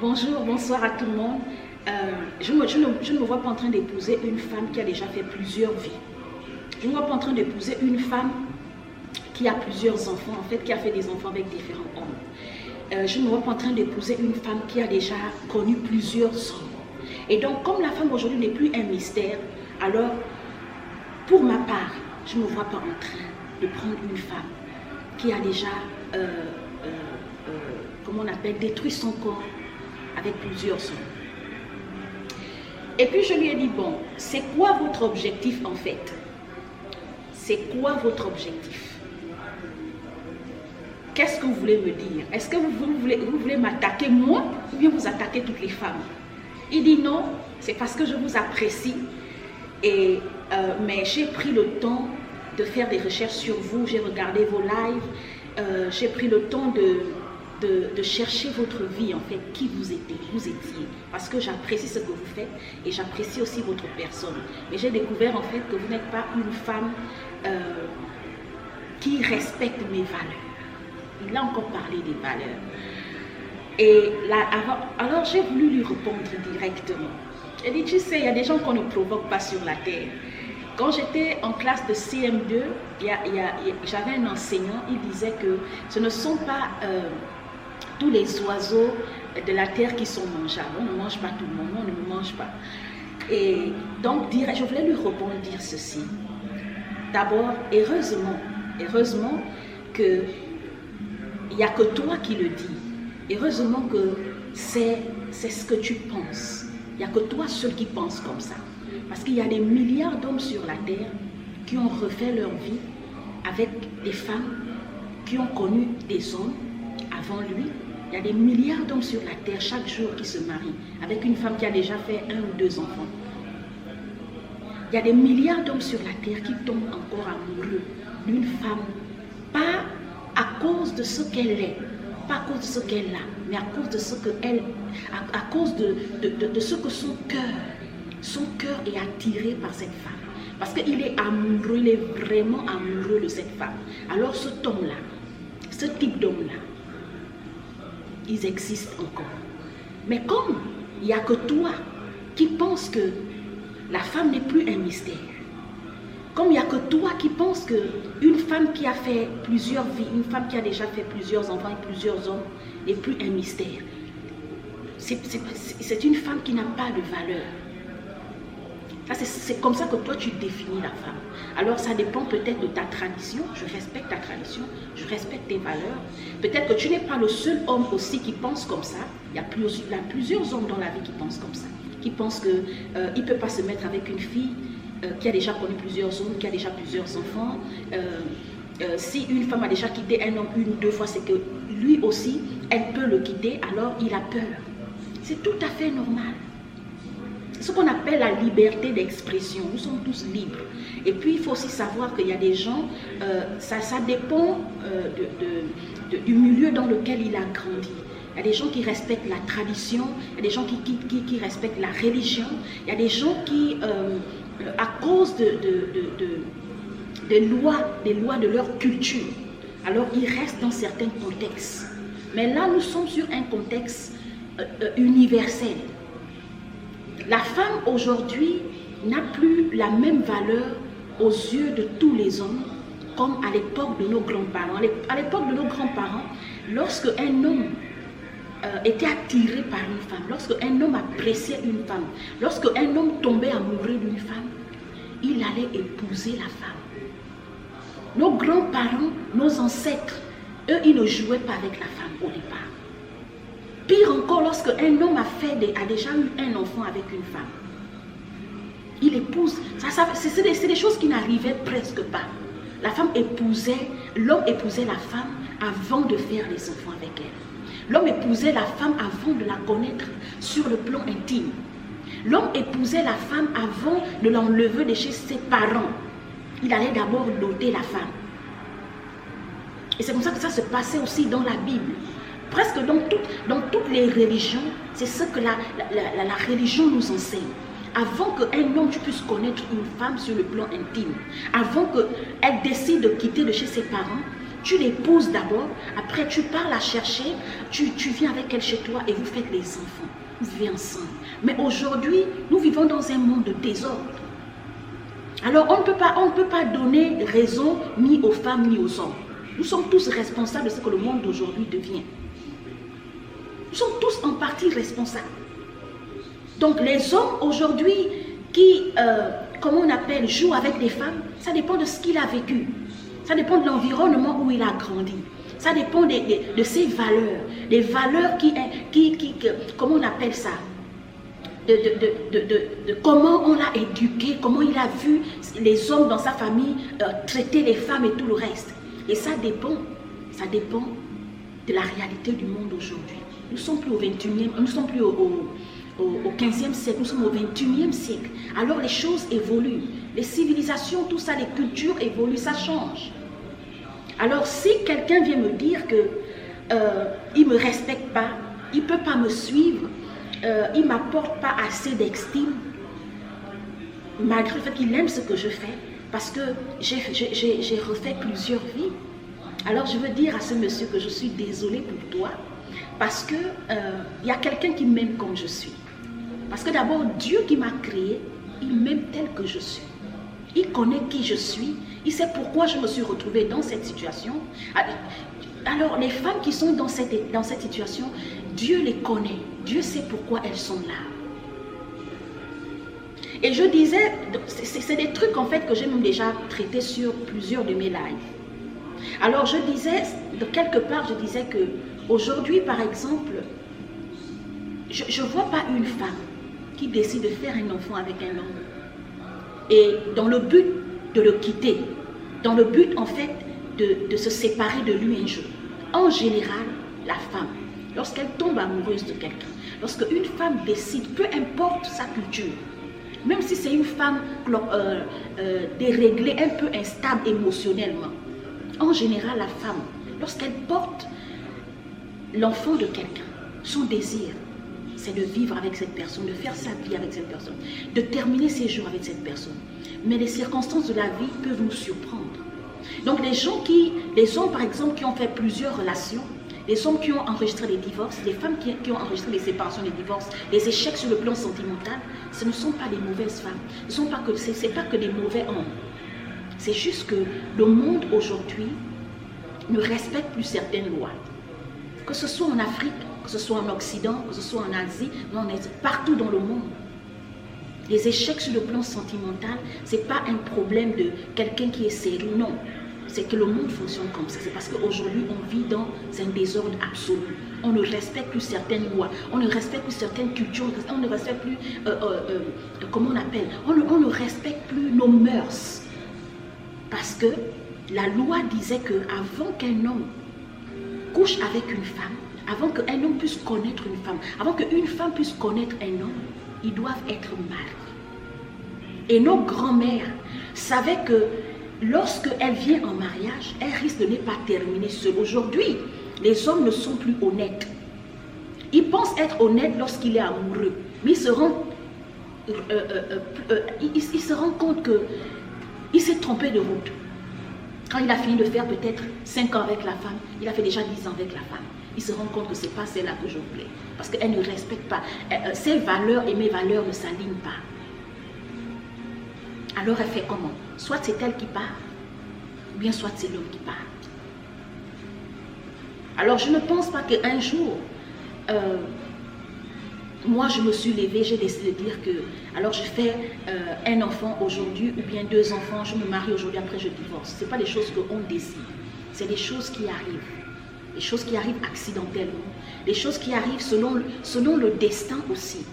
Bonjour, bonsoir à tout le monde. Je ne me vois pas en train d'épouser une femme qui a déjà fait plusieurs vies. Je ne me vois pas en train d'épouser une femme qui a plusieurs enfants, en fait, qui a fait des enfants avec différents hommes. Je ne me vois pas en train d'épouser une femme qui a déjà connu plusieurs hommes. Et donc, comme la femme aujourd'hui n'est plus un mystère, alors, pour ma part, je ne me vois pas en train de prendre une femme qui a déjà, comment on appelle, détruit son corps avec plusieurs hommes. Et puis je lui ai dit, bon, c'est quoi votre objectif en fait? C'est quoi votre objectif? Qu'est-ce que vous voulez me dire? Est-ce que vous voulez m'attaquer moi ou bien vous attaquer toutes les femmes? Il dit non, c'est parce que je vous apprécie, mais j'ai pris le temps de faire des recherches sur vous, j'ai regardé vos lives, j'ai pris le temps de chercher votre vie, en fait, qui vous étiez, parce que j'apprécie ce que vous faites et j'apprécie aussi votre personne. Mais j'ai découvert en fait que vous n'êtes pas une femme qui respecte mes valeurs. Il a encore parlé des valeurs. Et là, alors j'ai voulu lui répondre directement. J'ai dit, tu sais, il y a des gens qu'on ne provoque pas sur la terre. Quand j'étais en classe de CM2, j'avais un enseignant, il disait que ce ne sont pas tous les oiseaux de la terre qui sont mangeables. On ne mange pas tout le monde, on ne me mange pas. Et donc, je voulais lui répondre, dire ceci. D'abord, heureusement qu'il n'y a que toi qui le dis. Heureusement que c'est ce que tu penses. Il n'y a que toi seul qui pense comme ça. Parce qu'il y a des milliards d'hommes sur la terre qui ont refait leur vie avec des femmes qui ont connu des hommes avant lui. Il y a des milliards d'hommes sur la terre chaque jour qui se marient avec une femme qui a déjà fait 1 ou 2 enfants. Il y a des milliards d'hommes sur la terre qui tombent encore amoureux d'une femme, pas à cause de ce qu'elle est, pas à cause de ce qu'elle a, mais à cause de ce qu'elle, à cause de ce que son cœur est attiré par cette femme. Parce qu'il est amoureux, il est vraiment amoureux de cette femme. Alors cet homme-là, ce type d'homme-là, ils existent encore. Mais comme il n'y a que toi qui penses que la femme n'est plus un mystère, comme il n'y a que toi qui penses qu'une femme qui a fait plusieurs vies, une femme qui a déjà fait plusieurs enfants et plusieurs hommes n'est plus un mystère, c'est une femme qui n'a pas de valeur. C'est comme ça que toi tu définis la femme. Alors ça dépend peut-être de ta tradition. Je respecte ta tradition, je respecte tes valeurs. Peut-être que tu n'es pas le seul homme aussi qui pense comme ça. Il y a plusieurs hommes dans la vie qui pensent comme ça. Qui pensent qu'il ne peut pas se mettre avec une fille qui a déjà connu plusieurs hommes, qui a déjà plusieurs enfants. Si une femme a déjà quitté un homme 1 ou 2 fois, c'est que lui aussi, elle peut le quitter, alors il a peur. C'est tout à fait normal. Ce qu'on appelle la liberté d'expression. Nous sommes tous libres. Et puis, il faut aussi savoir qu'il y a des gens, ça dépend du milieu dans lequel il a grandi. Il y a des gens qui respectent la tradition, il y a des gens qui respectent la religion, il y a des gens qui, à cause des lois de leur culture, alors ils restent dans certains contextes. Mais là, nous sommes sur un contexte universel. La femme aujourd'hui n'a plus la même valeur aux yeux de tous les hommes comme à l'époque de nos grands-parents. À l'époque de nos grands-parents, lorsque un homme était attiré par une femme, lorsque un homme appréciait une femme, lorsque un homme tombait amoureux d'une femme, il allait épouser la femme. Nos grands-parents, nos ancêtres, eux, ils ne jouaient pas avec la femme au départ. Pire encore, lorsque un homme a déjà eu un enfant avec une femme, il épouse. C'est des choses qui n'arrivaient presque pas. L'homme épousait la femme avant de faire les enfants avec elle. L'homme épousait la femme avant de la connaître sur le plan intime. L'homme épousait la femme avant de l'enlever de chez ses parents. Il allait d'abord noter la femme. Et c'est comme ça que ça se passait aussi dans la Bible. Presque dans toutes les religions, c'est ce que la religion nous enseigne. Avant qu'un homme puisse connaître une femme sur le plan intime, avant qu'elle décide de quitter de chez ses parents, Tu l'épouses d'abord, après tu pars la chercher, tu viens avec elle chez toi et vous faites les enfants. Vous vivez ensemble. Mais aujourd'hui, nous vivons dans un monde de désordre. Alors on ne peut pas donner raison ni aux femmes ni aux hommes. Nous sommes tous responsables de ce que le monde d'aujourd'hui devient. Nous sommes tous en partie responsables. Donc les hommes aujourd'hui qui, comment on appelle, jouent avec des femmes, ça dépend de ce qu'il a vécu. Ça dépend de l'environnement où il a grandi. Ça dépend de ses valeurs. Les valeurs comment on appelle ça, de comment on l'a éduqué, comment il a vu les hommes dans sa famille traiter les femmes et tout le reste. Et ça dépend de la réalité du monde aujourd'hui. Nous ne sommes plus au 21e, nous ne sommes plus au 15e siècle, nous sommes au 21e siècle. Alors les choses évoluent, les civilisations, tout ça, les cultures évoluent, ça change. Alors si quelqu'un vient me dire que il ne me respecte pas, il ne peut pas me suivre, il ne m'apporte pas assez d'estime, malgré le fait qu'il aime ce que je fais, parce que j'ai refait plusieurs vies. Alors je veux dire à ce monsieur que je suis désolée pour toi, parce que y a quelqu'un qui m'aime comme je suis. Parce que d'abord, Dieu qui m'a créé, il m'aime tel que je suis. Il connaît qui je suis, il sait pourquoi je me suis retrouvée dans cette situation. Alors les femmes qui sont dans cette situation, Dieu les connaît, Dieu sait pourquoi elles sont là. Et je disais, c'est des trucs en fait que j'ai même déjà traités sur plusieurs de mes lives. Alors je disais, de quelque part je disais que aujourd'hui par exemple, je ne vois pas une femme qui décide de faire un enfant avec un homme et dans le but de le quitter, dans le but en fait de se séparer de lui un jour. En général, la femme, lorsqu'elle tombe amoureuse de quelqu'un, lorsque une femme décide, peu importe sa culture, même si c'est une femme déréglée, un peu instable émotionnellement, en général la femme, lorsqu'elle porte l'enfant de quelqu'un, son désir, c'est de vivre avec cette personne, de faire sa vie avec cette personne, de terminer ses jours avec cette personne. Mais les circonstances de la vie peuvent nous surprendre. Donc les hommes par exemple qui ont fait plusieurs relations, les hommes qui ont enregistré les divorces, les femmes qui ont enregistré les séparations, les divorces, les échecs sur le plan sentimental, ce ne sont pas des mauvaises femmes, ce n'est pas que des mauvais hommes. C'est juste que le monde aujourd'hui ne respecte plus certaines lois. Que ce soit en Afrique, que ce soit en Occident, que ce soit en Asie, partout dans le monde. Les échecs sur le plan sentimental, ce n'est pas un problème de quelqu'un qui est sérieux, non. C'est que le monde fonctionne comme ça. C'est parce qu'aujourd'hui, on vit dans un désordre absolu. On ne respecte plus certaines lois, on ne respecte plus certaines cultures, on ne respecte plus, comment on appelle, on ne respecte plus nos mœurs. Parce que la loi disait qu'avant qu'un homme couche avec une femme, avant qu'un homme puisse connaître une femme, avant qu'une femme puisse connaître un homme, ils doivent être mariés. Et nos grands-mères savaient que lorsqu'elle vient en mariage, elle risque de ne pas terminer seule. Aujourd'hui, les hommes ne sont plus honnêtes. Ils pensent être honnêtes lorsqu'il est amoureux, mais il se rend compte qu'il s'est trompé de route. Quand il a fini de faire peut-être 5 ans avec la femme, il a fait déjà 10 ans avec la femme. Il se rend compte que ce n'est pas celle-là que je voulais. Parce qu'elle ne respecte pas. Ses valeurs et mes valeurs ne s'alignent pas. Alors elle fait comment? Soit c'est elle qui part, ou bien soit c'est l'homme qui part. Alors je ne pense pas qu'un jour, moi je me suis levée, j'ai décidé de dire que, alors je fais un enfant aujourd'hui, ou bien 2 enfants, je me marie aujourd'hui, après je divorce. Ce n'est pas des choses qu'on décide, c'est des choses qui arrivent. Les choses qui arrivent accidentellement, les choses qui arrivent selon le destin aussi.